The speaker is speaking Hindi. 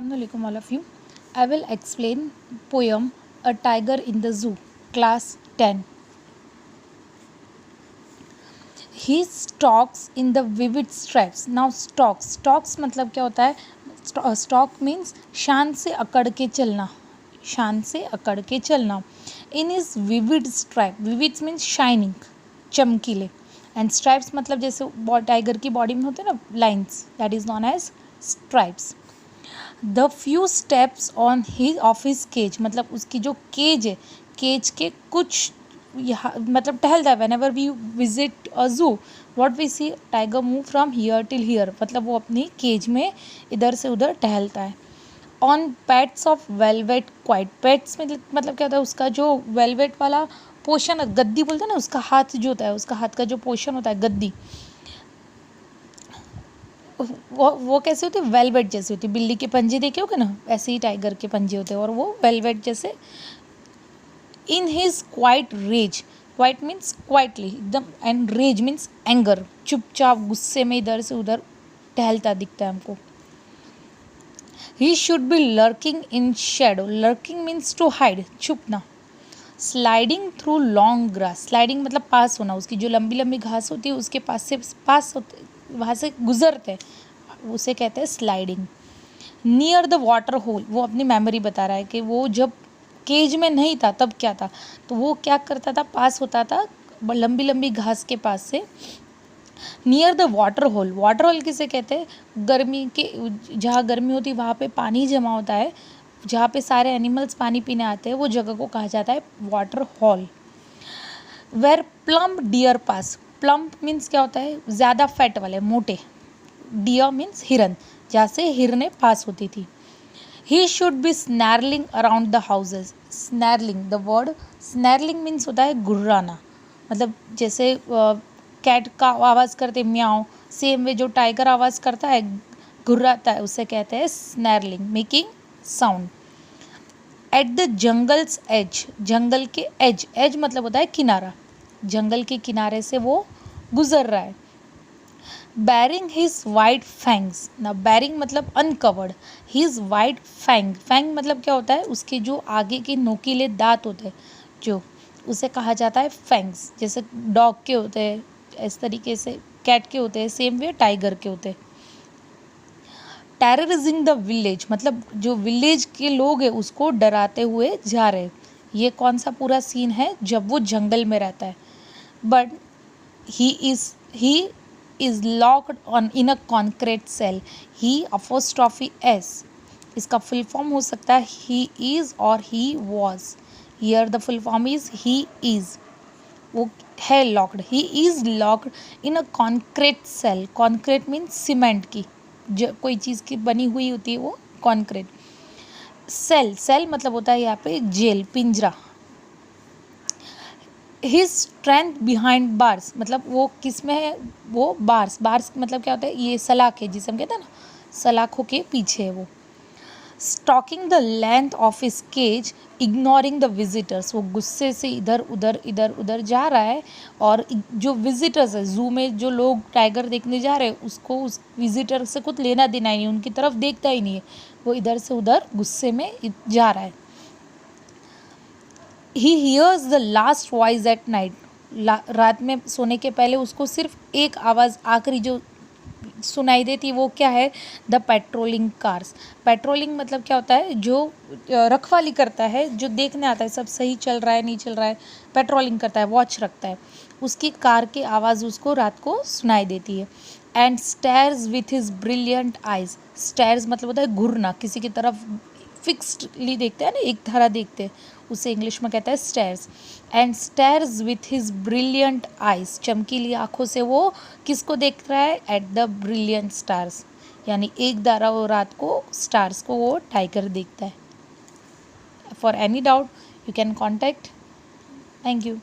Assalamualaikum all of you. I will explain poem A Tiger in the Zoo, class 10. He stalks in the vivid stripes. Now stalks मतलब क्या होता है? Stalk means शान से अकड़ के चलना, शान से अकड़ के चलना. In his vivid stripe, vivid means shining, चमकीले, and stripes मतलब जैसे टाइगर की बॉडी में होते हैं ना lines, that is known as stripes. The few steps on he of his cage मतलब उसकी जो केज है, केज के कुछ यहाँ मतलब टहलता है. Whenever we visit a zoo what we see tiger move from here till here मतलब वो अपनी केज में इधर से उधर टहलता है. On pets of velvet quite, pets मतलब क्या होता है, उसका जो वेलवेट वाला पोर्शन, गद्दी बोलते हैं ना, उसका हाथ जो होता है, उसका हाथ का जो पोर्शन होता है गद्दी, वो कैसे होती है, वेलवेट जैसे होती है. बिल्ली के पंजे देखे होगे ना, ऐसे ही टाइगर के पंजे होते हैं और वो वेलवेट जैसे. In his quiet rage, quiet means quietly एकदम, एंड रेज मीन्स एंगर, चुपचाप गुस्से में इधर से उधर टहलता दिखता है हमको. He should be lurking in shadow, lurking means to hide, छुपना. Sliding through long grass, sliding मतलब पास होना, उसकी जो लंबी लंबी घास होती है उसके पास होते, वहाँ से गुजरते, उसे कहते हैं sliding. Near the water hole, वो अपनी मेमोरी बता रहा है कि वो जब केज में नहीं था तब क्या था, तो वो क्या करता था, पास होता था लंबी लंबी घास के पास से. Near the water hole, water hole किसे कहते हैं, गर्मी के, जहाँ गर्मी होती है वहाँ पे पानी जमा होता है, जहाँ पे सारे एनिमल्स पानी पीने आते हैं, वो जगह को कहा जाता है water hole. Where plump deer pass, plump means क्या होता है, ज़्यादा फैट वाले, मोटे. डियर मीन्स हिरन, जहाँ से हिरने पास होती थी. He should be snarling around the houses, snarling, the word snarling means होता है गुर्राना, मतलब जैसे कैट का आवाज़ करते म्याओ, सेम वे जो टाइगर आवाज़ करता है घुर्राता है, उसे कहते हैं snarling, making sound. At the jungle's edge, जंगल के एज, एज मतलब होता है किनारा, जंगल के किनारे से वो गुजर रहा है. बैरिंग हिज वाइट फैंग्स, ना बैरिंग मतलब uncovered, his white fang, fang मतलब क्या होता है, उसके जो आगे के नोकीले दांत होते हैं जो, उसे कहा जाता है फैंग्स. जैसे डॉग के होते हैं इस तरीके से, कैट के होते हैं, सेम वे टाइगर के होते हैं. टेररिजिंग द विलेज मतलब जो विलेज के लोग हैं उसको डराते हुए जा रहे. ये कौन सा पूरा सीन है, जब वो जंगल में रहता है. But he is locked on in a concrete cell, he apostrophe s, इसका फुल फॉर्म हो सकता है ही इज और he was. Here the full form is he is, वो है locked, he is locked in a concrete cell. Concrete means cement की, जो कोई चीज़ की बनी हुई होती है वो कॉन्क्रीट. सेल, सेल मतलब होता है यहाँ पे जेल, पिंजरा. हिज स्ट्रेंथ बिहाइंड बार्स मतलब वो किस में है, वो बार्स, बार्स मतलब क्या होता है, ये सलाख है जिसे हम कहते हैं ना, सलाखों के पीछे है वो. Stalking the length of his cage ignoring the visitors, वो गुस्से से इधर उधर जा रहा है, और जो विजिटर्स है, जू में जो लोग टाइगर देखने जा रहे हैं उसको उस विजिटर से कुछ लेना देना ही नहीं, उनकी तरफ देखता ही नहीं है, वो इधर से उधर गुस्से में जा रहा है. He hears the last voice at night, रात में सोने के पहले उसको सिर्फ एक आवाज़ आखिरी जो सुनाई देती वो क्या है, द पेट्रोलिंग कार्स. पेट्रोलिंग मतलब क्या होता है, जो रखवाली करता है, जो देखने आता है सब सही चल रहा है नहीं चल रहा है, पेट्रोलिंग करता है, वॉच रखता है, उसकी कार की आवाज़ उसको रात को सुनाई देती है. And stairs with his brilliant eyes, stairs मतलब होता है घूरना, किसी की तरफ फिक्स्डली देखते हैं ना, एक धारा देखते हैं, उसे इंग्लिश में कहता है stairs. And stairs with his brilliant eyes, चमकीली आंखों से वो किसको देख रहा है, एट द ब्रिलियंट स्टार्स, यानी एक धारा वो रात को स्टार्स को वो टाइगर देखता है. For any doubt you can contact. Thank you.